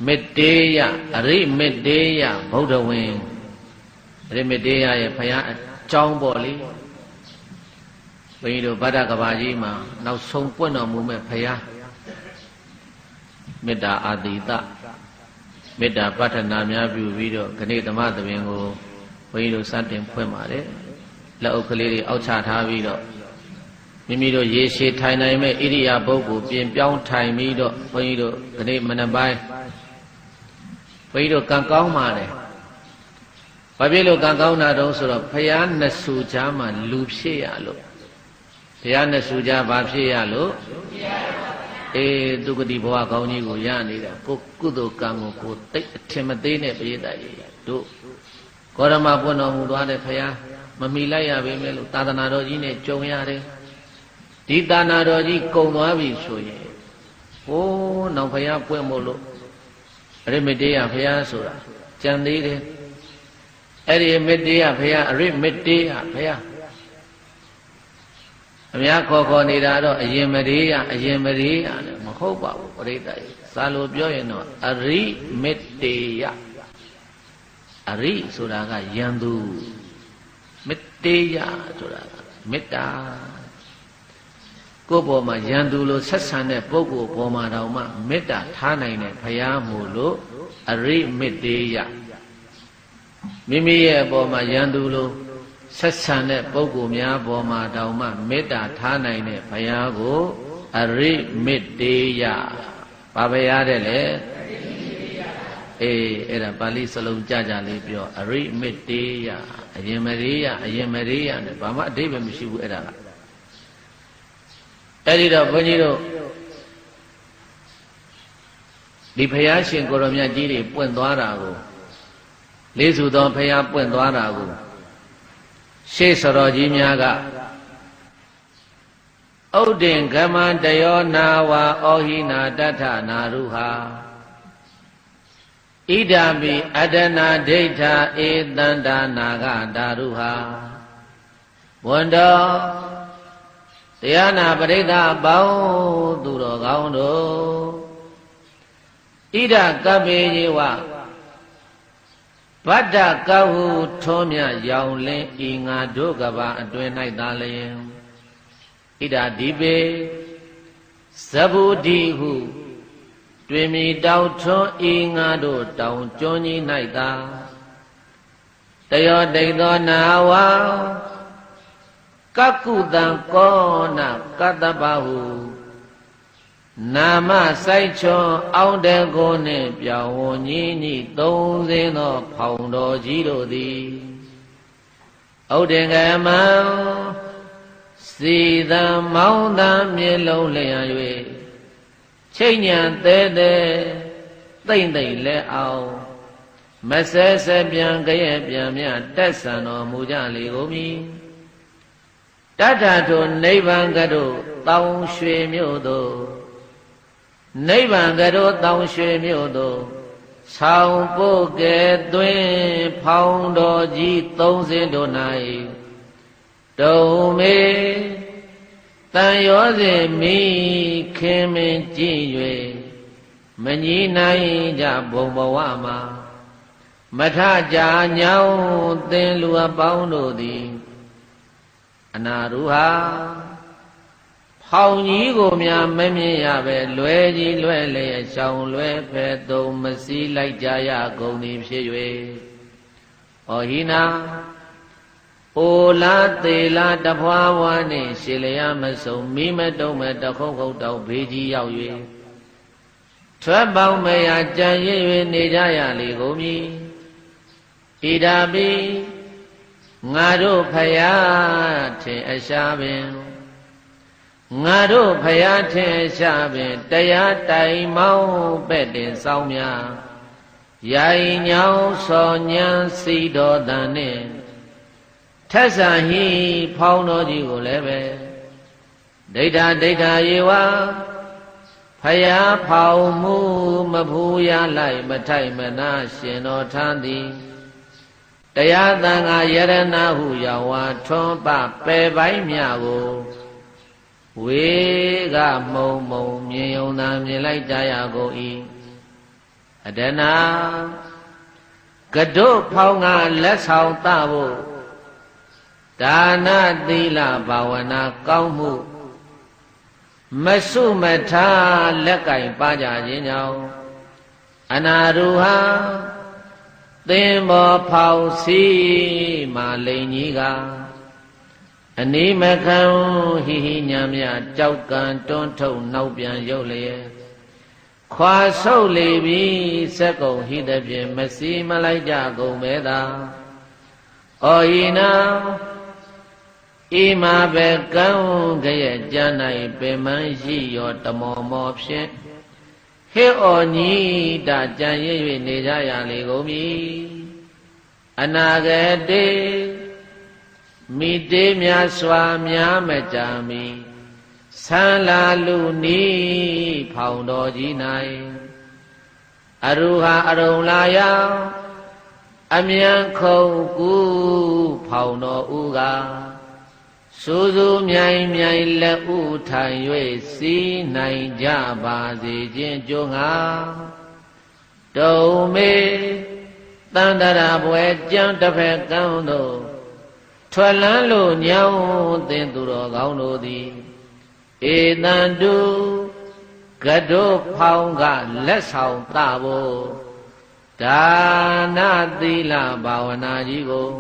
Medeya, Ari Medeya, Bodawin, Ari Medeya, Paya, Chong Boli, Vido Badagavajima, now some point of movement Paya, Meda Adita, Meda Patanamia video, Canada Mother Vingo, Vido Santin Pemare, La Okaliri outside Havido. Mimido Yeshi Tainame, Idia Bogu, being Bion Taimido, Vido, Canada Manabai. Vido Kankau Mare Pabilo Kankau Nado sort of Payana Sujama, Lupsialo. Payana Suja Babsialo, E Dugadi Boa Gauni Guyani, Pokudo Kamu, take Timatine Pida, do Korama Bono Muduade Paya, Mamilaya Vimelu, Tadanado Gine, Joyare, Didanado G. Komavi Soye. Oh, no Paya Puemolo. Remedea Paya Sura, Chandide, Eri Medea Paya, Remedea Paya. Amiaco Conidado, a Yemeria, Mahoba, Rita, Salo Bioino, a Remedea, a Re Suraga, Yandu, Medea Suraga, Meta. Gobo ma Yandulo Sassane Bogo Boma Rauma Meta Tanine Payamulo Ari Medeya Mimi Boma Yandulo Sassane Bogo Mia Boma Dauma Meta Tanine Payago Ari Medeya Babayadele Era Bali Salon Jaja Libio Ari Medeya Ayemeria and Bama David Mishu Era Edida Bonito Di Payashin Goromia Giri, Puendoarago, Lizu Don Paya Puendoarago, Shesaro Jimiaga Odin Gaman Dayo Nawa Ohina Data Naruha Idami Adana Data Edanda Naga Daruha Wanda Diana Parida Bao Duro Gaundo Ida Gabejiwa Bada Gahu Tomia Yaule Inga Dogaba Adwenai Dalim Ida Dibe Sabudihu Dwimi Dauto Inga Do Down Johnny Naida Tayo Daido Nawa Kakudan Kona Katabahu Nama Saicho Audegone Piawoni Dozeno Paundo Giro di Audengama Sida Maunda Mielo Leayue Chenyan Tede Tinde Le Au Mesese Biangaye Biamia Tesano Mujali Gomi Tata to Nevangado Town Shwe Myodo Nevangado Town Shwe Myodo Sao Poke Dwin Poundo Ji Tongzindo Nai Dome Tayoze Mi Kemen Jiyue Mani Nai Ja Bombawama Mata Ja Nyao Ten Lua Poundo Di Anaruha Pauni Gomia Memia Be Lueji Luele Shang Lue Pedo Masi Like Jaya Goni Shue Ohina Ola Tela Dapwa Wane Shilea Maso Mima Dome Dakoko Dao Beji Yao Yue Trabao Mea Jaye Nijaya Ligomi Idabi Ngado Payate Ashabin Ngado Payate Ashabin Tayatai Mau Bedin Saumya Yai Nyao Sonya Sido Dane Tasahi Pauno Jigo Lebe Data Yewa Paya Pau Mu Mabuya Lai Matai Mana Shino Tandi Tayadanga Yarana Hu Yawa Tompa Pebai Miago Wega Momo Myona Milai Jayago E အတနာကတုဖောင်းကလက်ဆောင်သဖို့ဒါနသီလဘာဝနာကောင်းမှုမဆုမထားလက်ကင်ပါကြခြင်းကြောင့်အနာရူဟာသင်္ဘောဖောင်စီမာလိန်ကြီးကအနိမခံဟိဟိညာမြကြောက်ကံတွန်းထုတ်နောက်ပြန်ရုပ်လျက်ခွာဆုပ်လေပြီစက်ကုံဟိတဖြင့်မစီမလိုက်ကြကုန်မဲသာဩဟိနာဣမာဘေကံကရဲ့ကျမ်း၌ပင်မရှိရောတမောမောဖြင့်ဟေဩညီတာကြံရ၍နေကြရလေကုန်ပြီအနာဂတေမိတေများစွာများမကြာမီဆန္လာလူနီးဖောင်တော်ကြီး၌အရူဟာအရုံလာယအမြန်ခုံကူဖောင်တော်ဦးကစူးစူးမြိုင်မြိုင်လက်ဥထိုင်၍စီးနိုင်ကြပါစေခြင်းကြိုးငါတုံမေတန္တရာပွဲကြံတစ်ဖက်ကံတို့ထွက်လန်းလို့ညောင်းသင်သူတော်ကောင်းတို့သည်ဧတံတုကတုဖောင်းကလက်ဆောင်သဖို့ဒါနသီလဘာဝနာကြီးကို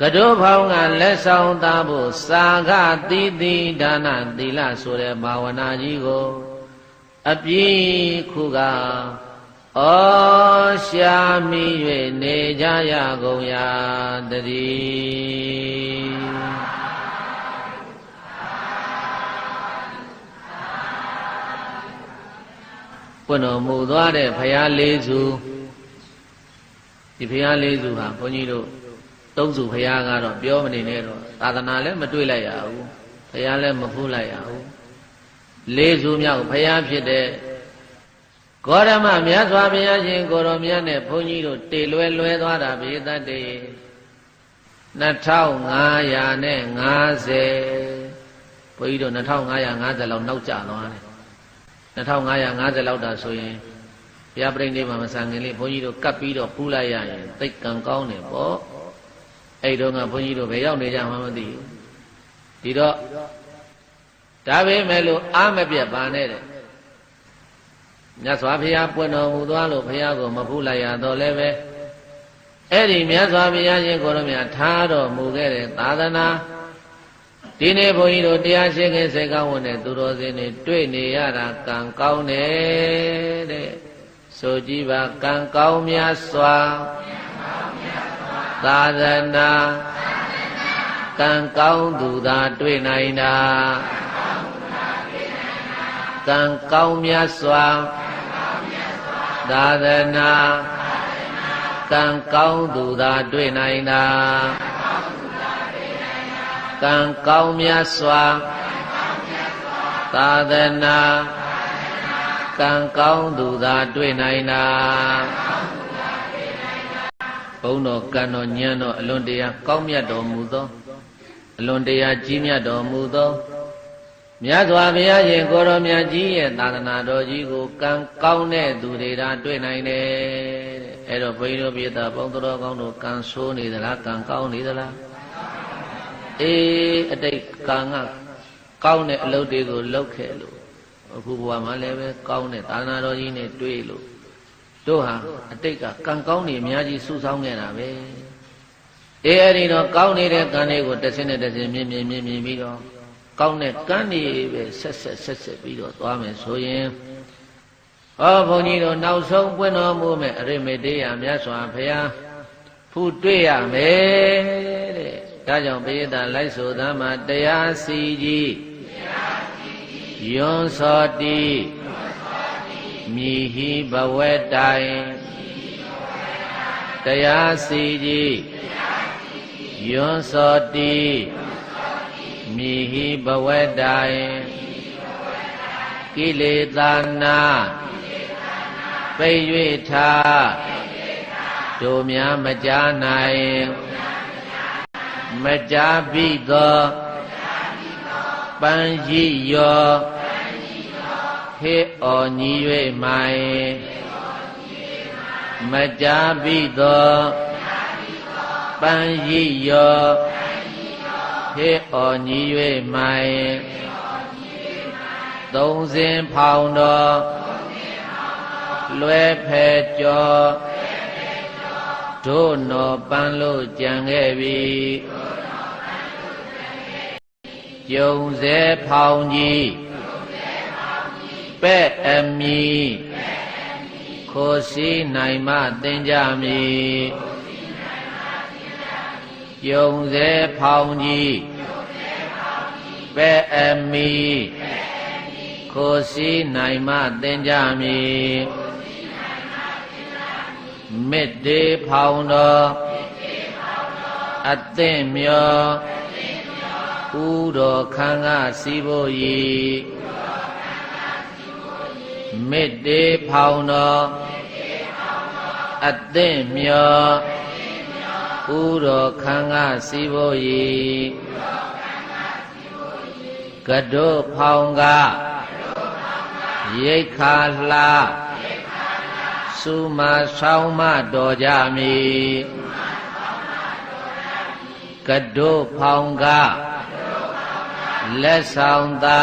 ကတုဖောင်းကလက်ဆောင်သဖို့စာကသီတိဒါနသီလဆိုတဲ့ဘာဝနာကြီးကိုအပြည့်ခုကဩရှာမိ၍နေကြရကုန်ရာတည်းပွင့်တော်မူသွားတဲ့ဘုရားလေးစုဒီဘုရားလေးစုဟာဘုန်းကြီးတို့သုံးစုဘုရားကတော့ပြောမနေနဲ့တော့သာသနာလည်းမတွေ့လိုက်ရဘူးဘုရားလည်းမဖူးလိုက်ရဘူးလေးစုမြောက်ဘုရားဖြစ်တဲ့ဂေါရမမြတ်စွာဘုရားရှင်ကိုရောမြတ်နဲ့ဘုန်းကြီးတို့တေလွဲသွားတာဘေသတ္တေ2550ဘုန်းကြီးတို့2550လောက်နောက်ကျသွားတယ်2550လောက်တာဆိုရင်ဘုရားပြိဋိဘံမဆံခင်လေးဘုန်းကြီးတို့ကပ်ပြီးတော့ပူးလိုက်ရရင်သိတ်ကံကောင်းတယ်ပေါ့အဲ့တော့ကဘုန်းကြီးတို့ဘယ်ရောက်နေကြမှမသိဘူးဒီတော့ဒါပဲမဲ့လို့အာမပြတ်ပါနဲ့တဲ့မြတ်စွာဘုရားပွင့်တော်မူသွားလို့ဘုရားကိုမဖူးလိုက်ရတော့လည်းပဲအဲ့ဒီမြတ်စွာဘုရားရှင်ကိုယ်တော်မြတ်ထားတော်မူခဲ့တဲ့သာသနာဒီနေ့ဘုန်းကြီးတို့တရားရှိခင်စိတ်ကောင်းဝင်တဲ့သူတော်စင်တွေတွေ့နေရတာကံကောင်းတယ်တဲ့ဆိုကြည့်ပါကံကောင်းများစွာသာသနာကံကောင်းသူသာတွေ့နိုင်တာကံကောင်းများစွာသာသနာကံကောင်းသူသာတွေ့နိုင်တာကံကောင်းများစွာသာသနာကံကောင်းသူသာတွေ့နိုင်တာဘုန်းတော်ကံတော်ဉာဏ်တော်အလွန်တရာကောင်းမြတ်တော်မူသောအလွန်တရာကြီးမြတ်တော်မူသောမြတ်စွာဘုရားရှင်ကိုရောမြတ်ကြီးရဲ့သာသနာတော်ကြီးကိုကံကောင်းတဲ့သူတွေသာတွေ့နိုင်တယ်တဲ့အဲ့တော့ဘုန်းကြီးတို့ပြည်သားဘုန်းတော်ကောင်းတို့ကံဆိုးနေသလားကံကောင်းနေသလားအေးအတိတ်ကံကကောင်းတဲ့အလုပ်တွေကိုလုပ်ခဲ့လို့အခုဘဝမှာလည်းပဲကောင်းတဲ့သာသနာတော်ကြီးနဲ့တွေ့လို့တို့ဟာအတိတ်ကကံကောင်းနေအများကြီးစုဆောင်းခဲ့တာပဲအေးအဲ့ဒီတော့ကောင်းနေတဲ့ကံတွေကိုတစ်စင်းနဲ့တစ်စင်းမြင်ပြီးတော့ကောင်းတဲ့ကံတွေပဲဆက်ပြီးတော့သွားမယ်ဆိုရင်ဟောဘုန်းကြီးတို့နောက်ဆုံးပွင့်တော်မူမဲ့အရိမေတေယမြတ်စွာဘုရားဖူးတွေ့ရမယ်တဲ့ဒါကြောင့်ဘုရားသာလိုက်ဆိုသမှာတရားစီကြီးယွန်းစောတိမြည်ဟိဘဝတိုင်တရားစီကြီးယွန်းစောတိမြည်ဟိဘဝတိုင်ကိလေသာနာပိတ်၍ထားတို့များမကြားနိုင်မကြားပြီးသောပန်းရှိရောဟေဩညီ၍မိုင် မကြာပြီသောပန်းရည်ရောဟေအော်ညီ၍မိုင်သုံးစင်ဖောင်တော်လွယ်ဖဲကျော်တို့တော်ပန်းလို့ကြံခဲ့ပြီကျုံစေဖောင်ကြီးပဲ့အမီခိုစီနိုင်မှသင်ကြမည်ကျုံစေဖောင်ကြီးပဲ့အမီခိုစီနိုင်မှသင်ကြမည်မေတ္တေဖောင်တော်အသင့်မျောဥတော်ခံကစီဖို့ဤမေတ္တေဖောင်တော်အသင့်မျောဥတော်ခံကစီဖို့ဤကတုဖောင်ကရိတ်ခါလှစုမဆောင်မတော်ကြမည်ကတုဖောင်ကလက်ဆောင်သာ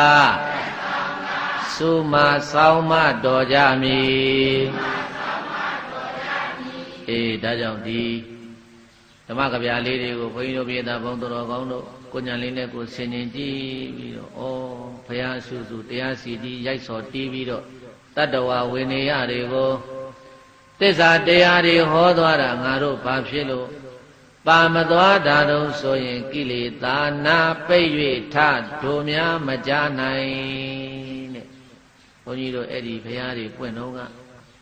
စုမဆောင်မတော်ကြမည်ဒါကြောင့်ဒီဓမ္မကဗျာလေးတွေကိုဘုန်းကြီးတို့ပြည်သားဘုန်းတော်ကောင်းတို့ကိုညာလေးနဲ့ကိုဆင်ញင်ကြည့်ပြီးတော့ဩဘုရားဆုစုတရားစီတီးရိုက်စော်တီးပြီးတော့တတ္တဝဝိနည်းတွေကိုသစ္စာတရားတွေဟောသွားတာငါတို့ဘာဖြစ်လို့ပါမသွားတာတော့ဆိုရင်ကိလေသာနာပိတ်၍ထတို့များမကြနိုင်တဲ့ဘုန်းကြီးတို့အဲ့ဒီဘုရားတွေပွင့်တော့က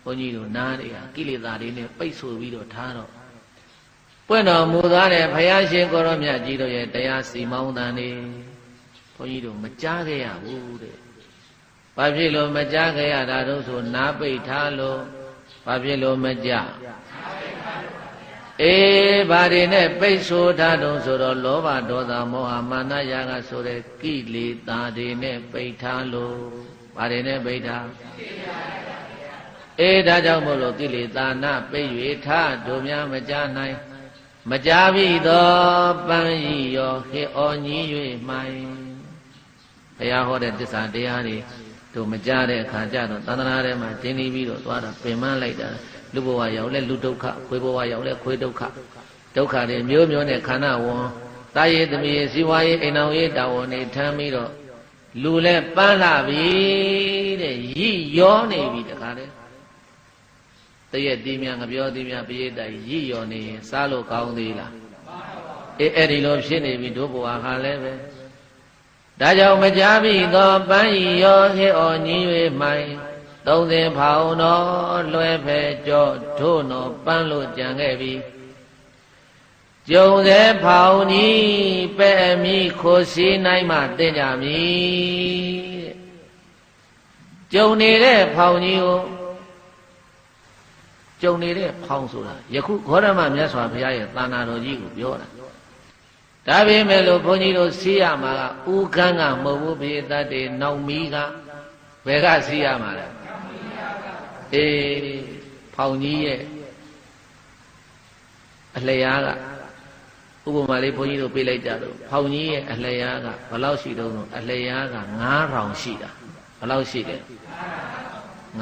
ဘုန်းကြီးတို့နားတွေကကိလေသာတွေနဲ့ပိတ်ဆို့ပြီးတော့ထားတော့ပွင့်တော်မူသွားတဲ့ဘုရားရှင်ကိုရောမြတ်ကြီးတို့ရဲ့တရားစီမောင်းတန်နေဘုန်းကြီးတို့မကြားခဲ့ရဘူးတဲ့ဘာဖြစ်လို့မကြားခဲ့ရတာတော့ဆိုနားပိတ်ထားလို့ဘာဖြစ်လို့မကြဘာတွေနဲ့ပိတ်ဆို့ထားတော့ဆိုတော့လောဘဒေါသမောဟမာနရာဂဆိုတဲ့ကိလေသာတွေနဲ့ပိတ်ထားလို့ဘာတွေနဲ့ပိတ်ထားဒါကြောင့်မို့လို့ကိလေသာနာပိတ်၍ထားတို့များမကြနိုင်မကြပြီသောပန်းဤရောဟေအော်ညီ၍မှိုင်ဘုရားဟောတဲ့သစ္စာတရားတွေတို့မကြတဲ့အခါကျတော့သန္တနာထဲမှာကျင်းနေပြီးတော့သွားတာပင်မလိုက်တာလူဘဝရောက်လဲလူဒုက္ခခွေဘဝရောက်လဲခွေဒုက္ခဒုက္ခတွေမျိုးမျိုးနဲ့ခန္ဓာဝန်တာရည်သမီးစီဝါရေးအိမ်အောင်ရေးတာဝန်တွေထမ်းပြီးတော့လူလဲပန်းလာပြီတဲ့ရည်ရောနေပြီတခါတည်းတရက်တီးများငပြောတီးများပိဋကရည်ရောနေရင်စားလို့ကောင်းသေးလားအဲ့ဒီလိုဖြစ်နေပြီတို့ဘဝဟာလည်းပဲဒါကြောင့်မကြပြီသောပန်းဤရောဟေအော်ညီ၍မှိုင်သုံးစင်ဖောင်တော်လွယ်ဖဲကြောထို့တော်ပန်းလို့ကြံခဲ့ပြီကျုံစေဖောင်ကြီးပဲ့အမိခိုစီနိုင်မှသင်ကြမည်ကျုံနေတဲ့ဖောင်ကြီးကိုကျုံနေတဲ့ဖောင်ဆိုတာယခုဂေါရမမြတ်စွာဘုရားရဲ့သာနာတော်ကြီးကိုပြောတာဒါပေမဲ့လို့ဘုန်းကြီးတို့စီးရမှာကဥကန်းကမဟုတ်ဘူးဘေးတတ်တွေနောက်မီးကဘယ်ကစီးရမှာလဲဖောင်ကြီးရဲ့အလျားကဥပမာလေးဘုန်းကြီးတို့ပြေးလိုက်ကြတော့ဖောင်ကြီးရဲ့အလျားကဘယ်လောက်ရှိတော့အလျားက9000ရှိတာဘယ်လောက်ရှိလဲ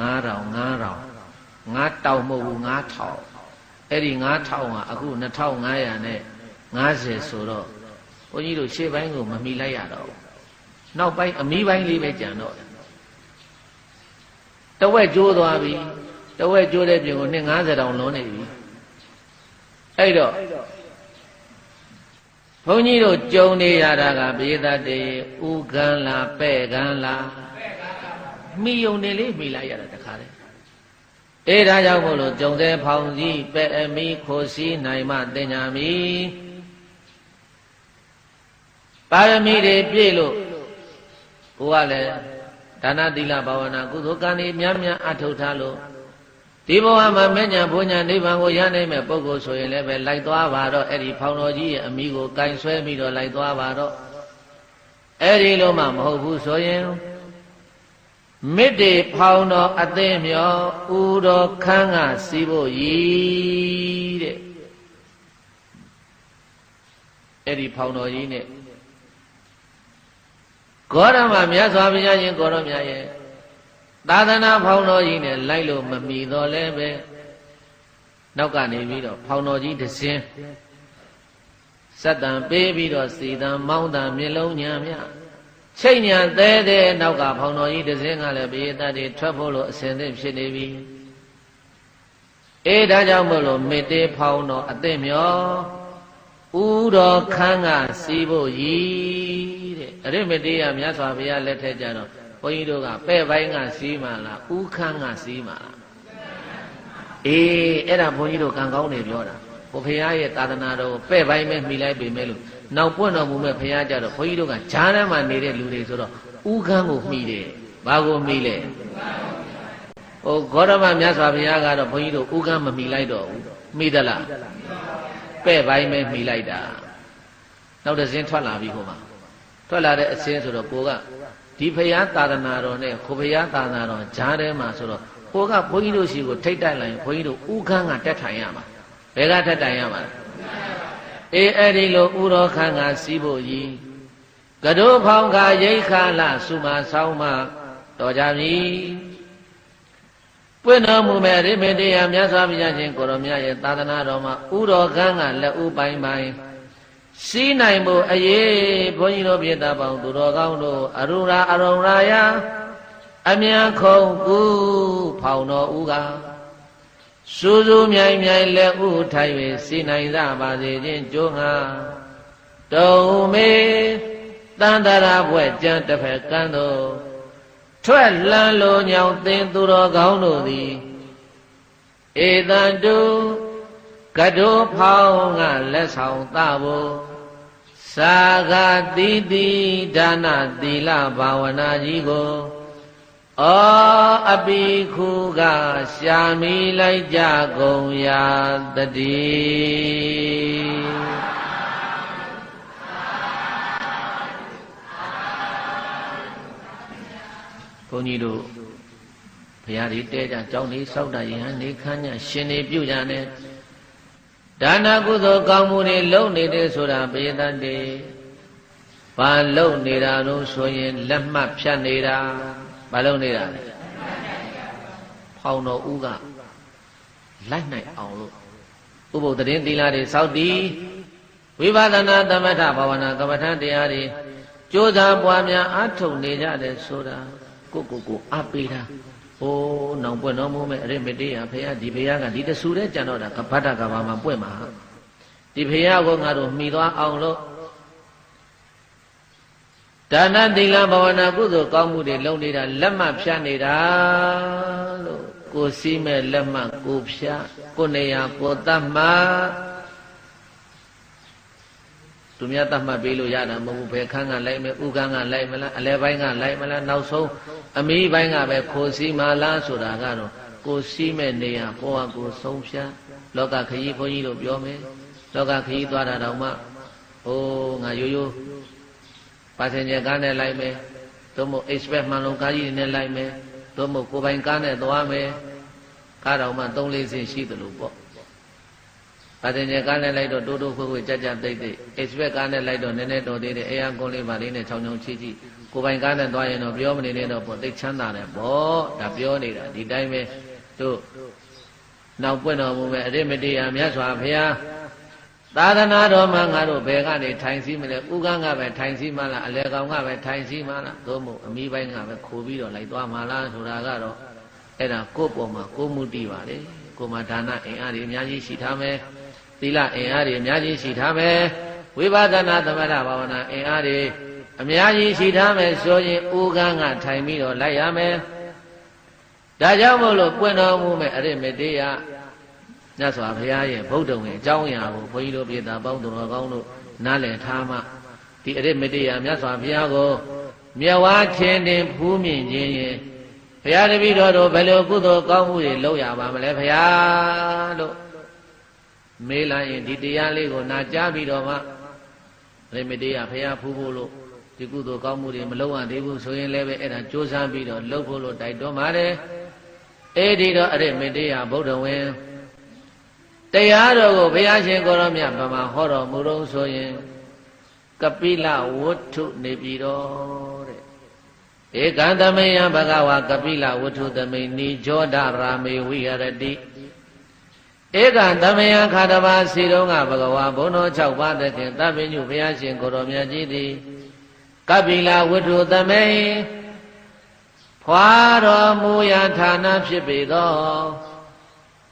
9000 9တောင်မဟုတ်ဘူး9000အဲ့ဒီ9000ကအခု2500နဲ့50ဆိုတော့ဘုန်းကြီးတို့ရှေ့ပိုင်းကိုမမီလိုက်ရတော့နောက်ပိုင်းအမီးပိုင်းလေးပဲကြံတော့တဝက်ကျိုးသွားပြီတဝက်ကျိုးတဲ့ပြင်ကိုနှစ်50တောင်လုံးနေပြီအဲ့တော့ဘုန်းကြီးတို့ကြုံနေရတာကပိဋကတေဥကံလားပဲ့ကံလားမိယုံနေလေးမိလိုက်ရတာတခါတည်းဒါကြောင့်မို့လို့ကြုံတဲ့ဖောင်ကြီးပဲ့အမိခိုစီနိုင်မှသင်ညာမီပါရမီတွေပြည့်လို့ဘုရားလည်းဒါနသီလဘာဝနာကုသိုလ်ကံတွေများများအထောက်ထားလို့ဒီဘဝမှာမဉ္ဇဉ်ဘုညာနိဗ္ဗာန်ကိုရနိုင်မဲ့ပုဂ္ဂိုလ်ဆိုရင်လည်းပဲလိုက်သွားပါတော့အဲ့ဒီဖောင်တော်ကြီးရဲ့အမိကိုကင်ဆွဲပြီးတော့လိုက်သွားပါတော့အဲ့ဒီလိုမှမဟုတ်ဘူးဆိုရင် မေတ္တေဖောင်းတော်အသင်းမြော်ဥတော်ခန်းကစီးဖို့ရည်တဲ့အဲ့ဒီဖောင်းတော်ကြီးနဲ့ဂေါရမမြတ်စွာဘုရားရှင်ကိုရောမြတ်ရဲ့သာသနာဖောင်းတော်ကြီးနဲ့လိုက်လို့မမီတော့လဲပဲနောက်ကနေပြီးတော့ဖောင်းတော်ကြီးတစ်စင်းစက်တံပေးပြီးတော့စီတံမောင်းတံမျက်လုံးညာမြချိတ်ညာသေးနောက်ကဖောင်းတော်ကြီးတစ်စင်းကလည်းဘေးသားတွေထွက်ဖို့လို့အစဉ်သင့်ဖြစ်နေပြီဒါကြောင့်မို့လို့မေတ္တေဖောင်းတော်အသင့်မြော်ဥတော်ခန်းကစီးဖို့ရည်တဲ့အရိမတေယမြတ်စွာဘုရားလက်ထက်ကြတော့ဘုန်းကြီးတို့ကပဲ့ပိုင်းကစီးမှလားဥခန်းကစီးမှလားအဲ့ဒါဘုန်းကြီးတို့ကံကောင်းနေပြောတာဘုရားရဲ့သာသနာတော်ကိုပဲ့ပိုင်းပဲမှီလိုက်ပေမဲ့လို့နောက်ပွင့်တော်မူမဲ့ဘုရားကြတော့ဘုန်းကြီးတို့ကဈာထဲမှာနေတဲ့လူတွေဆိုတော့ဥခန်းကိုမှီတယ်ဘာကိုမှီလဲဂေါရမမြတ်စွာဘုရားကတော့ဘုန်းကြီးတို့ဥခန်းမမှီလိုက်တော့ဘူးမှီသလားပဲ့ပိုင်းပဲမှီလိုက်တာနောက်တစ်စင်းထွက်လာပြီဟိုမှာထွက်လာတဲ့အစင်းဆိုတော့ကိုကဒီဘုရားသာသနာတော်နဲ့ခိုဘုရားသာသနာတော်ဈာထဲမှာဆိုတော့ကိုကဘုန်းကြီးတို့ရှိကိုထိတ်တိုက်လိုက်ဘုန်းကြီးတို့ဥခန်းကတက်ထိုင်ရမှာဘယ်ကတက်တိုင်ရမှာလဲအဲ့ဒီလိုဥတော်ခန်းကစီးဖို့ရည်ကတို့ဖောင်းကရိတ်ခါလစုမဆောင်းမတော်ကြပြီပွင့်တော်မူမဲ့ရိမေတ္တရာမြတ်စွာဘုရားရှင်ကိုရောမြတ်ရဲ့သာသနာတော်မှာဥတော်ခန်းကလက်ဥပိုင်းပိုင်းစီးနိုင်ဖို့အရေးဘုန်းကြီးတို့ပြည်သားပေါင်းသူတော်ကောင်းတို့အရုရာအရုံရာယအမြန်ခုံကူဖောင်းတော်ဥကစူးစူးမြိုင်မြိုင်လက်ဥထိုင်၍စီနိုင်ကြပါစေခြင်းကြိုးငါတုံမေတန်တရာဘွဲ့ကြံတစ်ဖက်ကန်းတော်ထွက်လန်းလိုညောင်သင်သူတော်ကောင်းတို့သည်ဧတံတုကတောဖောင်းကလက်ဆောင်သဖို့သာဂတိတိဒါနသီလဘာဝနာကြီးကိုအပိခုကရှာမိလိုက်ကြကုန်ရာတည်းဘုန်းကြီးတို့ဘုရားတွေတဲကြကြောင်းလေးစောက်တာယဟန်နေခမ်းညရှင်နေပြုကြတယ်ဒါနကုသိုလ်ကောင်းမှုတွေလုပ်နေတယ်ဆိုတာဘေးတတ်တယ်ဘာလုပ်နေတာလို့ဆိုရင်လက်မှတ်ဖြတ်နေတာဘာလုပ်နေတာလဲဖောင်းတော်ဦးကလိုက်နိုင်အောင်လို့ဥပုသ်တရင်သီလတွေစောက်တည်ဝိပဿနာသမထဘာဝနာကမ္မထတရားတွေကြိုးစားပွားများအားထုတ်နေကြတယ်ဆိုတာကိုအားပေးတာနောင်ပွင့်တော်မူမဲ့အရိမတေယဘုရားဒီဘုရားကဒီတဆူတဲ့ကြံတော့တာကဗတ္တကဘာမှာပွင့်မှာဒီဘုရားကိုငါတို့မှီသွားအောင်လို့ဒါနသီလဘာဝနာကုသိုလ်ကောင်းမှုတွေလုပ်နေတာလက်မှတ်ဖြတ်နေတာလို့ကိုစီးမဲ့လက်မှတ်ကိုဖြတ်ကိုနေရာကိုတတ်မှသူများတတ်မှတ်ပေးလို့ရတာမဟုတ်ဘူးဘယ်ခန်းကလိုက်မယ်ဥခန်းကလိုက်မလားအလဲပိုင်းကလိုက်မလားနောက်ဆုံးအမီးပိုင်းကပဲခိုစီးမလားဆိုတာကတော့ကိုစီးမဲ့နေရာကိုကကိုဆုံးဖြတ်လောကခရီးဘုန်းကြီးတို့ပြောမယ်လောကခရီးသွားတာတော့မှငါရိုးရိုးပါစင်ကျကားနဲ့လိုက်မယ်သို့မဟုတ် expect မှန်လုံးကားကြီးနဲ့လိုက်မယ်သို့မဟုတ်ကိုပိုင်ကားနဲ့သွားမယ်ကားတော်မှ3-4ဆင်းရှိသလိုပေါ့ပါစင်ကျကားနဲ့လိုက်တော့တိုးတိုးခွေခွေကြကြတိတ်တိတ် expect ကားနဲ့လိုက်တော့နည်းနည်းတော်သေးတယ်အဲအကွန်လေးပါလေးနဲ့ချောင်းချောင်းချီချီကိုပိုင်ကားနဲ့သွားရင်တော့ပြောမနေနဲ့တော့ပေါ့တိတ်ချမ်းသာတယ်ပေါ့ဒါပြောနေတာဒီတိုင်းပဲတို့နောက်ပွင့်တော်မူမဲ့အရိမတေယမြတ်စွာဘုရားသာသနာတော်မှာငါတို့ဘယ်ကနေထိုင်စီးမလဲဥကန်းကပဲထိုင်စီးမလားအလဲကောင်ကပဲထိုင်စီးမလားသို့မဟုတ်အမိပိုင်းကပဲခိုးပြီးတော့လိုက်သွားမလားဆိုတာကတော့အဲ့ဒါကိုယ့်ပေါ်မှာကိုယ်မူတည်ပါလေကိုယ်မှာဒါနအင်အားတွေအများကြီးရှိထားမယ်သီလအင်အားတွေအများကြီးရှိထားမယ်ဝိပဿနာသမထဘာဝနာအင်အားတွေအများကြီးရှိထားမယ်ဆိုရင်ဥကန်းကထိုင်ပြီးတော့လိုက်ရမယ်ဒါကြောင့်မို့လို့ပွင့်တော်မူမဲ့အရိမတေယမြတ်စွာဘုရားရဲ့ဗုဒ္ဓံရဲ့အကြောင်းအရာကိုဘုန်းကြီးတို့ပြည်သားပေါင်းသူတော်ကောင်းတို့နားလည်ထားမှဒီအရိမတေယမြတ်စွာဘုရားကိုမြတ်ဝါချင်းတင်ဖူးမြင့်ခြင်းရင်ဘုရားတပည့်တော်တို့ဘယ်လိုကုသိုလ်ကောင်းမှုတွေလုပ်ရပါမလဲဘုရားလို့မေးလိုက်ရင်ဒီတရားလေးကိုနာကြားပြီးတော့မှအရိမတေယဘုရားဖူးဖို့လို့ဒီ ဒီကုသိုလ်ကောင်းမှုတွေမလုပ်ရသေးဘူးဆိုရင်လည်းပဲအဲ့ဒါကြိုးစားပြီးတော့လုပ်ဖို့လို့တိုက်တွန်းပါတယ်အဲ့ဒီတော့အဲ့မေတ္တာဗုဒ္ဓဝင်တရားတော်ကိုဘုရားရှင်ကိုရောမြတ်ဗမာဟောတော်မူတော့ဆိုရင်ကပိလဝတ္ထုနေပြီတော့တဲ့ဧကံသမေယံဘဂဝါကပိလဝတ္ထုသမိနိကြောဒရာမေဝိဟရတိဧကံသမေယံခါတပါစီတော်ကဘဂဝါဘုန်းတော်6ပါးတခင်သဗ္ဗညုဘုရားရှင်ကိုရောမြတ်ကြီးသည်ကပိလဝတ္ထုသမိဖွာတော်မူရာဌာနဖြစ်ပေသော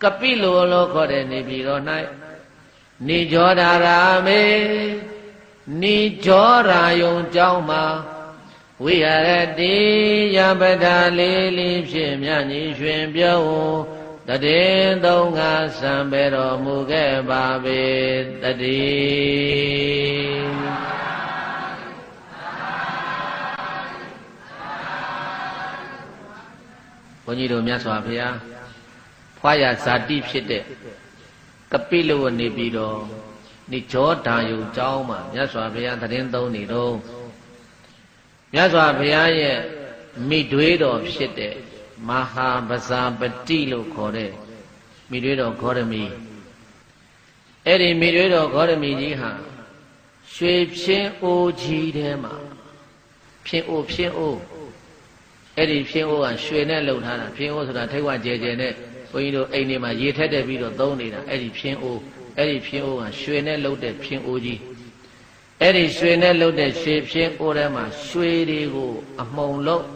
ကပိလိုလို့ခေါ်တဲ့နေပြည်တော်၌နိကြောဒရာမေနိကြောရာယုံကျောင်းမှာဝိဟရတိယပဒလေးလေးဖြင့်မြတ်ကြီးရွှင်ပြုံးတည်သုံးငါစံပေတော်မူခဲ့ပါပေတည်းဘုန်းကြီးတို့မြတ်စွာဘုရားဖွာရဇာတိဖြစ်တဲ့ကပိလဝနေပြီးတော့နိကြောဓာယုံကျောင်းမှာမြတ်စွာဘုရားသတင်းသုံးနေတော့မြတ်စွာဘုရားရဲ့မိတွေးတော်ဖြစ်တဲ့မဟာပဇာပတိလို့ခေါ်တဲ့မိတွေးတော်ဂေါရမီအဲ့ဒီမိတွေးတော်ဂေါရမီကြီးဟာရွှေဖြင်းအိုးကြီးထဲမှာဖြင်းအိုးအဲ့ဒီဖြင်းအိုးကရွှေနဲ့လှုပ်ထားတာဖြင်းအိုးဆိုတာထိတ်ဝကျဲကျဲနဲ့ဘုန်းကြီးတို့အိမ်တွေမှာရေထက်တက်ပြီးတော့သုံးနေတာအဲ့ဒီဖြင်းအိုးကရွှေနဲ့လှုပ်တဲ့ဖြင်းအိုးကြီးအဲ့ဒီရွှေနဲ့လှုပ်တဲ့ရွှေဖြင်းအိုးထဲမှာရွှေတွေကိုအမှုံလုံး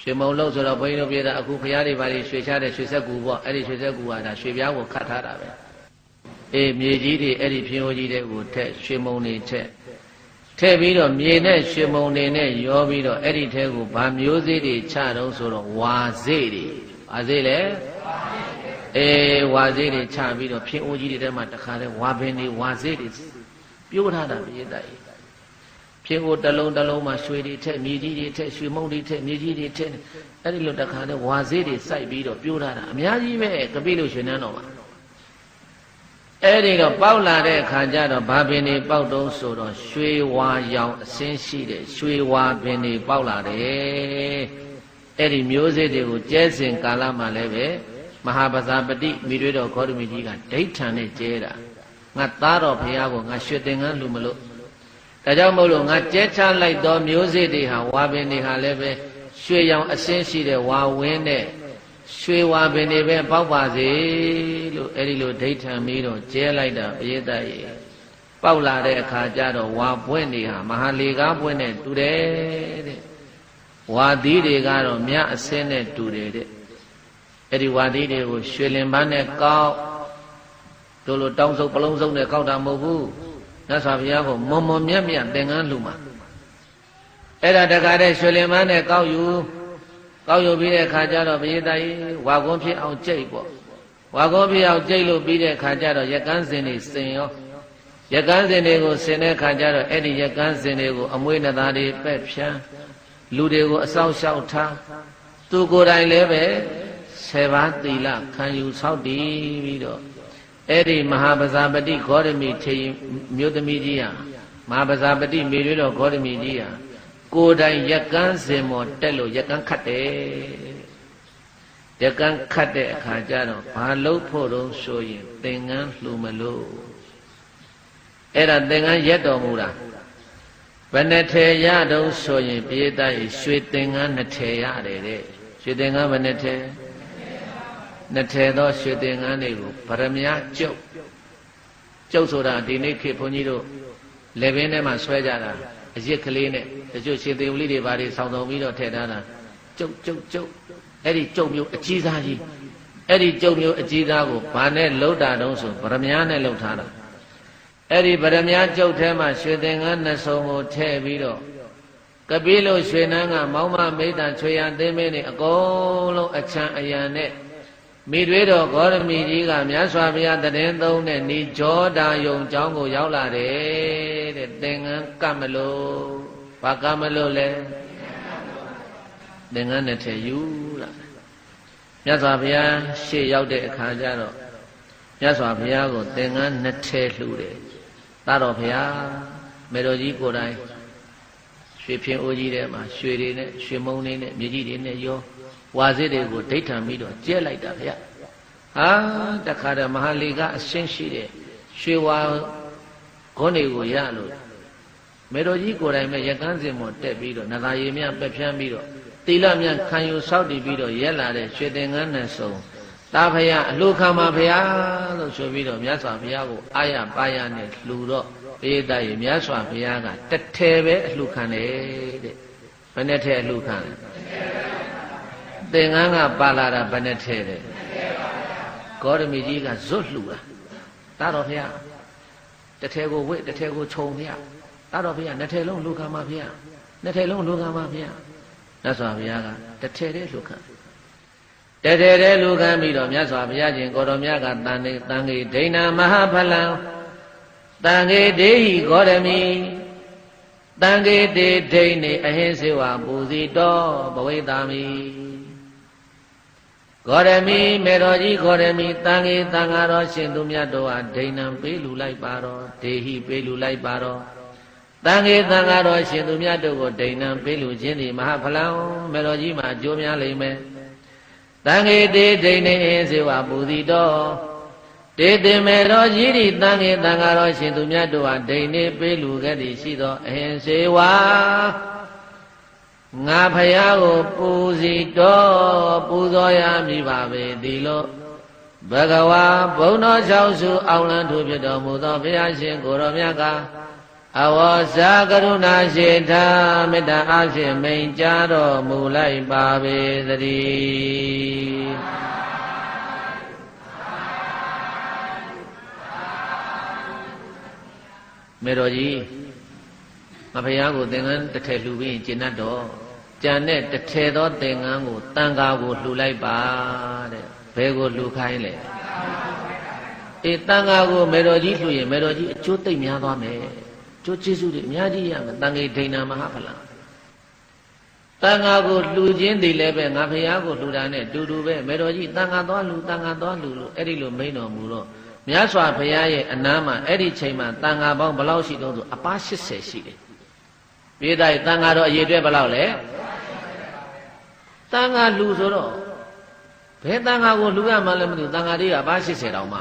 ရွှေမုံလုံးဆိုတော့ဘုန်းကြီးတို့ပြေတာအခုဖရားတွေဘာတွေရွှေချတဲ့ရွှေဆက်ကူပေါ့အဲ့ဒီရွှေဆက်ကူကဒါရွှေပြားကိုခတ်ထားတာပဲအေးမြေကြီးတွေအဲ့ဒီဖြင်းအိုးကြီးတွေကိုထက်ရွှေမုံတွေထည့်ပြီးတော့မြေနဲ့ရွှေမုံတွေနဲ့ရောပြီးတော့အဲ့ဒီထဲကိုဗာမျိုးစေ့တွေချတော့ဆိုတော့ဝါစေ့တွေဝါစေ့လေဝါစေ့တွေချပြီးတော့ဖြင်းအိုးကြီးတွေထဲမှာတခါလဲဝါပင်တွေဝါစေ့တွေပြိုးထားတာပြည့်တဲ့ဖြင်းအိုးတစ်လုံးမှာရွှေတွေထက်မြေကြီးတွေထက်ရွှေမုံတွေထက်မြေကြီးတွေထက်အဲ့ဒီလိုတခါလဲဝါစေ့တွေစိုက်ပြီးတော့ပြိုးထားတာအများကြီးပဲကပိလို့ရွှေနန်းတော်မှာအဲ့ဒီတော့ပေါက်လာတဲ့အခါကျတော့ဘာပင်တွေပေါက်တုံးဆိုတော့ရွှေဝါရောင်အစင်းရှိတဲ့ရွှေဝါပင်တွေပေါက်လာတယ်အဲ့ဒီမျိုးစေ့တွေကိုကျဲစဉ်ကာလမှာလည်းပဲမဟာပဇာပတိမိတွေတော်ဂေါတမီကြီးကဒိဋ္ဌံနဲ့ကျဲတာငါသားတော်ဘုရားကိုငါရွှေသင်္ကန်းလူမလို့ဒါကြောင့်မို့လို့ငါကျဲချလိုက်သောမျိုးစေ့တွေဟာဝါပင်တွေဟာလည်းပဲရွှေရောင်အစင်းရှိတဲ့ဝါဝင်းနဲ့ရွှေဝါပင်တွေပဲပေါက်ပါစေလို့အဲ့ဒီလိုဒိဋ္ဌံမီးတော့ကျဲလိုက်တာပရိသတ်ရေပေါက်လာတဲ့အခါကျတော့ဝါပွင့်တွေဟာမဟာလေကားပွင့်နဲ့တူတယ်တဲ့ဝါသီးတွေကတော့မြတ်အစင်းနဲ့တူတယ်တဲ့အဲ့ဒီဝါသီးတွေကိုရွှေလင်ပန်းနဲ့ကောက်တို့လိုတောင်းစုပ်ပလုံးစုပ်နဲ့ကောက်တာမဟုတ်ဘူးမြတ်စွာဘုရားကမွန်မွန်မြတ်မြတ်သင်္ကန်းလူမှာအဲ့ဒါတကားတဲ့ရွှေလင်ပန်းနဲ့ကောက်ယူပြီးတဲ့ခါကျတော့ဘုရားကြီးဝါကုန်းဖြစ်အောင်ကြိတ်ပေါ့ဝါကုန်းဖြစ်အောင်ကြိတ်လို့ပြီးတဲ့ခါကျတော့ရကန်းစင်တွေစင်ရောရကန်းစင်တွေကိုစင်တဲ့ခါကျတော့အဲ့ဒီရကန်းစင်တွေကိုအမွေးနှသားတွေပက်ဖြန်းလူတွေကိုအစောင့်ရှောက်ထားသူကိုယ်တိုင်လည်းပဲ10ပါးသီလခံယူဆောက်တည်ပြီးတော့အဲ့ဒီမဟာပဇာပတိဂေါတမီထေမြို့သမီးကြီးဟာမဟာပဇာပတိမိတွေတော်ဂေါတမီကြီးဟာကိုယ်တိုင်ရကန်းစင်မော်တက်လို့ရကန်းခတ်တယ်ရကန်းခတ်တဲ့အခါကျတော့ဘာလို့ဖို့တော့ဆိုရင်သင်္ကန်းလှူမလို့အဲ့ဒါသင်္ကန်းရက်တော်မူတာဘယ်နှထေရတော့ဆိုရင်ပြေးသားရွှေသင်္ကန်း2ထေရတယ်တဲ့ရွှေသင်္ကန်းဘယ်နှထေ2ထေသောရွှေသင်္ကန်းတွေကိုဗရမယကျုပ်ဆိုတာဒီနေ့ခေတ်ဘုန်းကြီးတို့လက်ဘင်းထဲမှာဆွဲကြတာအရစ်ကလေးနဲ့တချို့ရှင်သေဝလိတွေဘာတွေဆောင်းဆောင်ပြီးတော့ထည့်ထားတာကျုပ်အဲ့ဒီကျုပ်မျိုးအကြီးစားကြီးအဲ့ဒီကျုပ်မျိုးအကြီးစားကိုဘာနဲ့လှုပ်တာတုံးဆိုဗရမယနဲ့လှုပ်ထားတာအဲ့ဒီဗရမယကျုပ်ထဲမှာရွှေသင်္ကန်း2စုံကိုထည့်ပြီးတော့ကပိလို့ရွှေနန်းကမောင်းမမိတ်တန်ချွေရသိမင်းတွေအကုန်လုံးအချမ်းအယံနဲ့မိတွေတော်ဂေါတမီကြီးကမြတ်စွာဘုရားတည်သုံးတဲ့နိကြောဒာယုံကျောင်းကိုရောက်လာတယ်တဲ့သင်္ကန်းကပ်မလို့ဘာကပ်မလို့လဲသင်္ကန်းနဲ့ထည့်ယူလာမြတ်စွာဘုရားရှေ့ရောက်တဲ့အခါကျတော့မြတ်စွာဘုရားကိုသင်္ကန်း2ထည့်လှူတယ်သားတော်ဘုရားမေတော်ကြီးကိုယ်တိုင် ရွှေဖြင်းအိုးကြီးထဲမှာရွှေတွေနဲ့ရွှေမုံတွေနဲ့မြေကြီးတွေနဲ့ရောဝါစစ်တွေကိုဒိဋ္ဌံပြီးတော့ကျဲလိုက်တာဗျာဟာတခါတည်းမဟာလီကအရှင်းရှိတဲ့ရွှေဝါဂုဏ်တွေကိုရလို့မေတော်ကြီးကိုယ်တိုင်ပဲရကန်းစင်မော်တက်ပြီးတော့နသာရည်မြပက်ဖြန်းပြီးတော့တိလမြခံယူဆောက်တည်ပြီးတော့ရက်လာတဲ့ရွှေသင်္ကန်းနဲ့စုံတာဖယားအလှခံပါဖယားလို့ဆိုပြီးတော့မြတ်စွာဘုရားကိုအာရပါရနဲ့လှူတော့ဘေးသားရမြတ်စွာဘုရားကတထဲပဲအလှခံတယ်တဲ့ဘယ်နဲ့ထဲအလှခံလဲသင်္ကန်းကပါလာတာဘယ်နဲ့ထဲတယ်ဂေါရမီကြီးကဇွတ်လှူတာတာတော်ဘုရားတထဲကိုဝိတထဲကိုခြုံဘုရားတာတော်ဘုရားနှစ်ထဲလုံးလှူခံပါဘုရားနှစ်ထဲလုံးလှူခံပါဘုရားမြတ်စွာဘုရားကတထဲတည်းလှူခံတထဲတည်းလှူခံပြီးတော့မြတ်စွာဘုရားရှင်ကိုတော်မြတ်ကတန်နေတန်ကြီးဒိဏမဟာဖလံတန်ကြီးဒေဟိဂေါရမီတန်ကြီးတေဒိဏေအဟိစေဝပူဇီတောဘဝိတာမိဂေါရမီမေတော်ကြီးဂေါရမီတန်ကြီးတန်ဃာတော်ရှင်သူမြတ်တို့ဟာဒိဏံပေးလူလိုက်ပါတော့ဒေဟိပေးလူလိုက်ပါတော့တန်ကြီးတန်ဃာတော်ရှင်သူမြတ်တို့ကိုဒိဏံပေးလူခြင်းသည်မဟာဖလံမေတော်ကြီးမှာအကျိုးများလိမ့်မယ်တန်ကြီးတေဒိဏေအဟိစေဝပူဇီတောတေတေမေတော်ကြီးဤတန်ကြီးတန်ဃာတော်ရှင်သူမြတ်တို့ဟာဒိဏေပေးလူခဲ့သည်ရှိသောအဟိစေဝငါဖယားကိုပူဇီတော်ပူဇော်ရမည်ပါပဲဒီလိုဘဂဝါဘုံတော်၆စုအောင်လံထူဖြစ်တော်မူသောဘုရားရှင်ကိုရောမြတ်ကအဝေါဇာကရုဏာရှိထာမေတ္တာအားဖြင့်မိန်ကြားတော်မူလိုက်ပါပေသတည်းမေတော်ကြီးငါဘုရားကိုသင်္ကန်းတစ်ထည်လှူပြီးကျင့်တတ်တော့ကြံတဲ့တစ်ထည်သောသင်္ကန်းကိုတန်ခါကိုလှူလိုက်ပါတဲ့ဘယ်ကိုလှူခိုင်းလဲအေးတန်ခါကိုမေတော်ကြီးလှူရင်မေတော်ကြီးအကျိုးသိမ့်များသွားမယ်ကျိုးကျေးဇူးတွေအများကြီးရမယ်တန်ခေဒိဏမဟာဖလံတန်ခါကိုလှူခြင်းဒီလည်းပဲငါဘုရားကိုလှူတာနဲ့တူတူပဲမေတော်ကြီးတန်ခါသွားလှူတန်ခါသွားလှူလို့အဲ့ဒီလိုမိန်တော်မူတော့မြတ်စွာဘုရားရဲ့အနားမှာအဲ့ဒီချိန်မှာတန်ခါပေါင်းဘယ်လောက်ရှိတော့ဆိုအပါ80ရှိတယ်ပြေးတိုင်းတန်ခါတော့အရေးအတွက်ဘယ်လောက်လဲတန်ခါလှူဆိုတော့ဘယ်တန်ခါကိုလှူရမှလည်းမသိဘူးတန်ခါတွေကပါ80တောင်မှ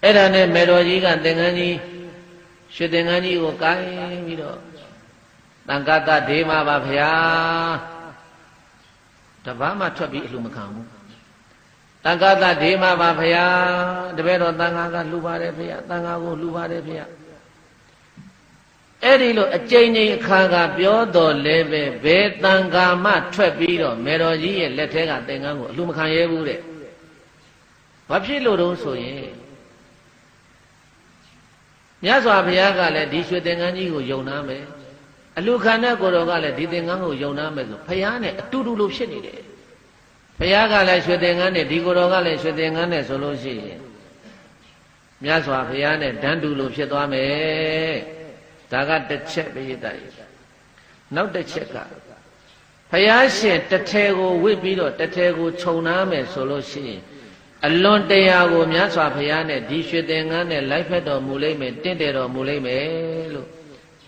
အဲ့ဒါနဲ့မေတော်ကြီးကသင်္ကန်းကြီးရွှေသင်္ကန်းကြီးကိုကိုင်းပြီးတော့တန်ခါတဒေမပါဗျာတပားမှထွက်ပြီးအလှမခံဘူးတန်ခါတဒေမပါဗျာတပည့်တော်တန်ခါကလှူပါတယ်ဗျာတန်ခါကိုလှူပါတယ်ဗျာအဲ့ဒီလိုအကျဉ်းချင်းအခါကပြောတော်လဲပဲဘယ်တန်ခါမှထွက်ပြီးတော့မေတော်ကြီးရဲ့လက်ထဲကသင်္ကန်းကိုအလှမခံရဲဘူးတဲ့ဘာဖြစ်လို့တုံးဆိုရင်မြတ်စွာဘုရားကလည်းဒီရွှေသင်္ကန်းကြီးကိုယုံနာမယ်အလှခံတဲ့ကိုယ်တော်ကလည်းဒီသင်္ကန်းကိုယုံနာမယ်ဆိုဘုရားနဲ့အတူတူလို့ဖြစ်နေတယ်ဘုရားကလည်းရွှေသင်္ကန်းနဲ့ဒီကိုယ်တော်ကလည်းရွှေသင်္ကန်းနဲ့ဆိုလို့ရှိရင်မြတ်စွာဘုရားနဲ့တန်းတူလို့ဖြစ်သွားမယ်ဒါကတစ်ချက်ပဲရတဲ့နောက်တစ်ချက်ကဘုရားရှင်တစ်ထဲကိုဝစ်ပြီးတော့တစ်ထဲကိုခြုံနာမယ်ဆိုလို့ရှိရင်အလွန်တရာကိုမြတ်စွာဘုရားနဲ့ဒီရွှေသင်္ကန်းနဲ့လိုက်ဖက်တော်မူလိမ့်မယ်တင့်တယ်တော်မူလိမ့်မယ်လို့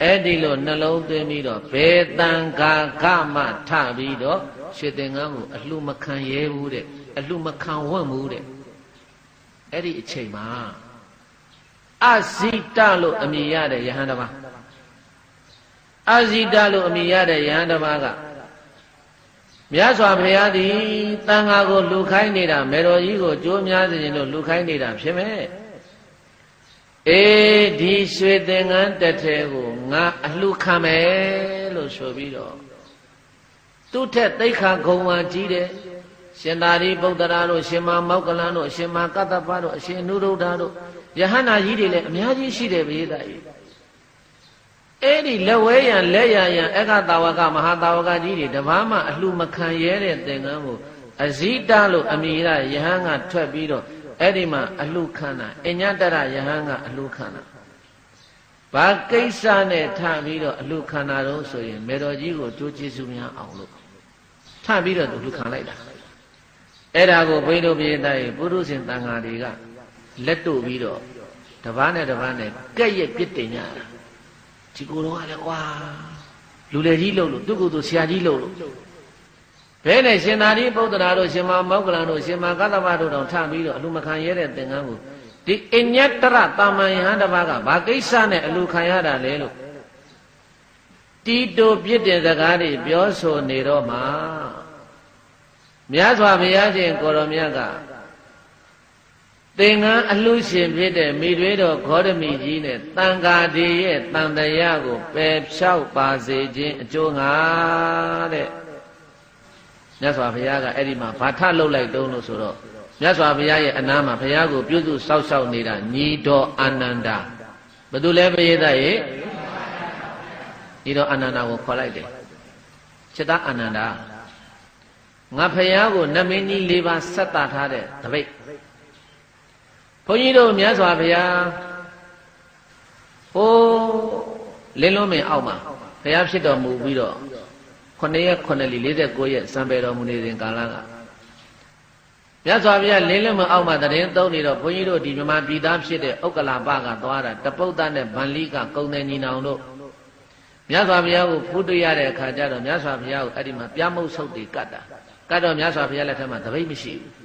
အဲ့ဒီလိုနှလုံးသွင်းပြီးတော့ဘယ်တန်ခါကမှထပြီးတော့ရွှေသင်္ကန်းကိုအလှမခံရဲဘူးတဲ့အလှမခံဝတ်ဘူးတဲ့အဲ့ဒီအချိန်မှာအဇိတလို့အမည်ရတဲ့ယဟန်တစ်ပါးအဇိတလို့အမည်ရတဲ့ယဟန်တစ်ပါးကမြတ်စွာဘုရားသည်တန်ခါကိုလှူခိုင်းနေတာမေတော်ကြီးကိုကြိုးများစေခြင်းလို့လှူခိုင်းနေတာဖြစ်မယ်အေးဒီရွှေသင်္ကန်းတစ်ထဲကိုငါအလှခံမယ်လို့ဆိုပြီးတော့သူ့ထက်သိက္ခာဂုဏ်ဝါကြီးတဲ့ရှင်သာရိပုတ္တရာတို့ရှင်မမောက္ကလန်တို့ရှင်မကတ္တပတို့အရှင်အနုရုဒ္ဓတို့ယဟန္တာကြီးတွေလည်းအများကြီးရှိတယ်ဘေးသားကြီးအဲ့ဒီလက်ဝဲရန်လက်ရရန်အက္ခတာဝကမဟာတာဝကကြီးတွေတပားမှအလှမခံရဲတဲ့သင်္ကန်းကိုအဇိတလို့အမည်ရယဟန်ကထွက်ပြီးတော့အဲ့ဒီမှာအလှခံတာအညတရယဟန်ကအလှခံတာဘာကိစ္စနဲ့ထပြီးတော့အလှခံတာတော့ဆိုရင်မေတော်ကြီးကိုကြိုးကျေးဇူးများအောင်လို့ထပြီးတော့သူလှခံလိုက်တာအဲ့ဒါကိုဘိန်းတို့ပြည်သားရဲ့ပုရုဇဉ်တန်ဃာတွေကလက်တို့ပြီးတော့တပားနဲ့တပားနဲ့ကဲ့ရဲ့ပြစ်တင်ကြတာဒီ ဒီကိုယ်တော်ကလည်းကွာလူလေကြီးလို့သူကိုယ်သူဆရာကြီးလို့ဘဲနဲ့ရှင်သာရိပုတ္တရာတို့ရှင်မမောက္ကလန်တို့ရှင်မကသဗ္ဗတို့တောင်ထပြီးတော့အလူမခံရတဲ့သင်္ကန်းကိုဒီအညတ္တရတာမန်ယဟန်တစ်ပါးကဘာကိစ္စနဲ့အလူခံရတာလဲလို့တီတိုပြစ်တဲ့စကားတွေပြောဆိုနေတော့မှမြတ်စွာဘုရားရှင်ကိုရောမြတ်ကသင်္ကန်းအလှရှင်ဖြစ်တဲ့မိတွေတော်ဂေါတမီကြီးနဲ့တန်ဃာတွေရဲ့တန်တရားကိုပယ်ဖြောက်ပါစေခြင်းအကျိုးငါတဲ့မြတ်စွာဘုရားကအဲ့ဒီမှာဘာထလုပ်လိုက်တုံးလို့ဆိုတော့မြတ်စွာဘုရားရဲ့အနားမှာဘုရားကိုပြုစုစောင့်ရှောက်နေတာညီတော်အာနန္ဒာဘယ်သူလဲပရိသတ်ရဲ့ညီတော်အာနန္ဒာကိုခေါ်လိုက်တယ်จิตအာနန္ဒာငါဘုရားကိုနမင်းကြီး၄ပါးဆက်တာထားတဲ့တပိတ်ဘုန်းကြီးတို့မြတ်စွာဘုရားဟိုလင်းလုံးမင်းအောက်မှာဘုရားဖြစ်တော်မူပြီးတော့9 ရက် 9 လ49 ရက်စံပယ်တော်မူနေစဉ်ကာလကမြတ်စွာဘုရားလင်းလုံးမအောက်မှာတရင်သုံးနေတော့ဘုန်းကြီးတို့ဒီမြမပြည်သားဖြစ်တဲ့ဥက္ကလာပကသွားတာတပုတ်တနဲ့ဗန္လိကကုံတယ်ညီနောင်တို့မြတ်စွာဘုရားကိုဖူးတွေ့ရတဲ့အခါကျတော့မြတ်စွာဘုရားကိုအဲ့ဒီမှာပြမုတ်ဆုပ်တွေကတ်တာကတ်တော့မြတ်စွာဘုရားလက်ထက်မှာတပိတ်မရှိဘူး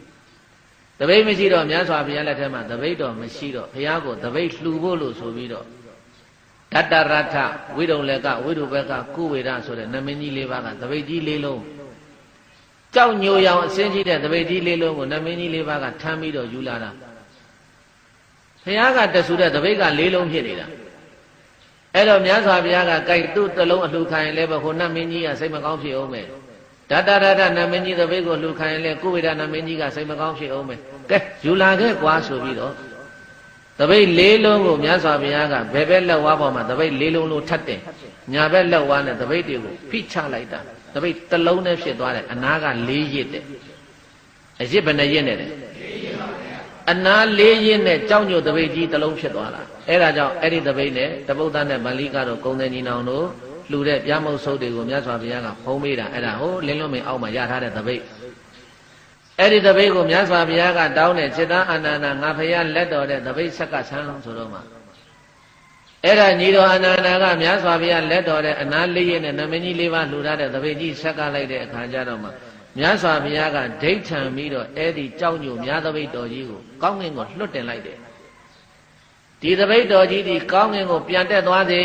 တပိတ်မရှိတော့မြတ်စွာဘုရားလက်ထက်မှာတပိတ်တော့မရှိတော့ဘုရားကိုတပိတ်လှူဖို့လို့ဆိုပြီးတော့တတရထဝိရုံလကဝိရုဘကကုဝေဒဆိုတဲ့နမင်းကြီး၄ပါးကတပိတ်ကြီး၄လုံးကြောက်ညိုရောင်အစင်းကြီးတဲ့တပိတ်ကြီး၄လုံးကိုနမင်းကြီး၄ပါးကထမ်းပြီးတော့ယူလာတာဘုရားကတဆူတဲ့တပိတ်က၄လုံးဖြစ်နေတာအဲ့တော့မြတ်စွာဘုရားကကြိုက်သူ့တလုံးအလှခံရင်လည်းပဲဟိုနမင်းကြီးကစိတ်မကောင်းဖြစ်အောင်မယ်တတရထနမင်းကြီးတပိတ်ကိုလှခံရင်လည်းကုဝေဒနမင်းကြီးကစိတ်မကောင်းဖြစ်အောင်မယ်ကဲယူလာခဲ့ကွာဆိုပြီးတော့တပိတ်၄လုံးကိုမြတ်စွာဘုရားကဘယ်ဘက်လက်ဝါးပေါ်မှာတပိတ်၄လုံးလို့ထပ်တယ်ညာဘက်လက်ဝါးနဲ့တပိတ်တွေကိုဖိချလိုက်တာတပိတ်တစ်လုံးနဲ့ဖြစ်သွားတယ်အနာက၄ရစ်တဲ့အရစ်ဘယ်နှရစ်နဲ့လဲအနာ၄ရစ်နဲ့ကြောက်ညိုတပိတ်ကြီးတစ်လုံးဖြစ်သွားတာအဲ့ဒါကြောင့်အဲ့ဒီတပိတ်နဲ့တပုတ်သားနဲ့ဗန္လိကတော့ကုံတယ်ညီနောင်တို့လှူတဲ့ပြမုတ်ဆုပ်တွေကိုမြတ်စွာဘုရားကဖုံးပေးတာအဲ့ဒါဟိုလင်းလုံးမင်းအောက်မှာရထားတဲ့တပိတ်အဲ့ဒီတပိတ်ကိုမြတ်စွာဘုရားကတောင်းတဲ့จิตအာနန္ဒာငါဘုရားလက်တော်တဲ့တပိတ်ဆက်ကဆန်းဆိုတော့မှအဲ့ဒါညီတော်အာနန္ဒာကမြတ်စွာဘုရားလက်တော်တဲ့အနာလေးရနဲ့နမင်းကြီး၄ပါးလှူထားတဲ့တပိတ်ကြီးဆက်ကလိုက်တဲ့အခါကျတော့မှမြတ်စွာဘုရားကဒိဋ္ဌံပြီးတော့အဲ့ဒီကြောက်ညိုမြတ်တပိတ်တော်ကြီးကိုကောင်းကင်ကိုလွတ်တင်လိုက်တယ်ဒီတပိတ်တော်ကြီးဒီကောင်းကင်ကိုပြန်တက်သွားစေ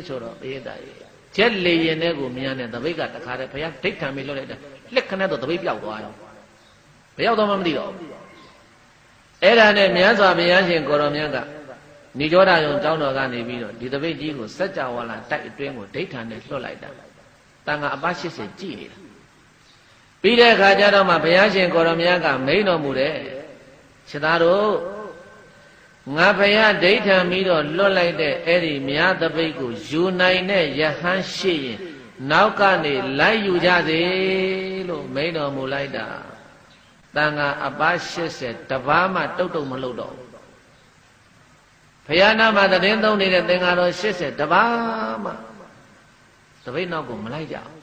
ဆိုတော့ဘိသရေချက်လေရင်တဲ့ကိုမြန်တဲ့တပိတ်ကတခါတည်းဘုရားဒိဋ္ဌံပြီးလွတ်လိုက်တယ်လက်ခနဲ့တော့တပိတ်ပြောက်သွားရောဘယ်ရောက်တော့မှမသိတော့အဲ့ဒါနဲ့မြတ်စွာဘုရားရှင်ကိုရောမြတ်ကဏိကြောဓယုံကျောင်းတော်ကနေပြီးတော့ဒီတပိတ်ကြီးကိုစัจ java လာတိုက်အတွင်းကိုဒိဋ္ဌံနဲ့လွတ်လိုက်တာတန်ခါအပါ80ကြည်နေတာပြီးတဲ့အခါကျတော့မှဘုရားရှင်ကိုရောမြတ်ကမိန်တော်မူတဲ့ခြေသားတို့ငါဘုရားဒိဋ္ဌံပြီးတော့လွတ်လိုက်တဲ့အဲ့ဒီမြတ်တပိတ်ကိုယူနိုင်တဲ့ယဟန်ရှိရင်နောက်ကနေလိုက်ယူကြစေလို့မိန်တော်မူလိုက်တာတန်ခါအပါ80တပါးမှတုတ်တုတ်မလုပ်တော့ဘုရားနာမှာတည်င်းသုံးနေတဲ့သင်္ဃာတော်80တပါးမှတပိတ်နောက်ကိုမလိုက်ကြဘူး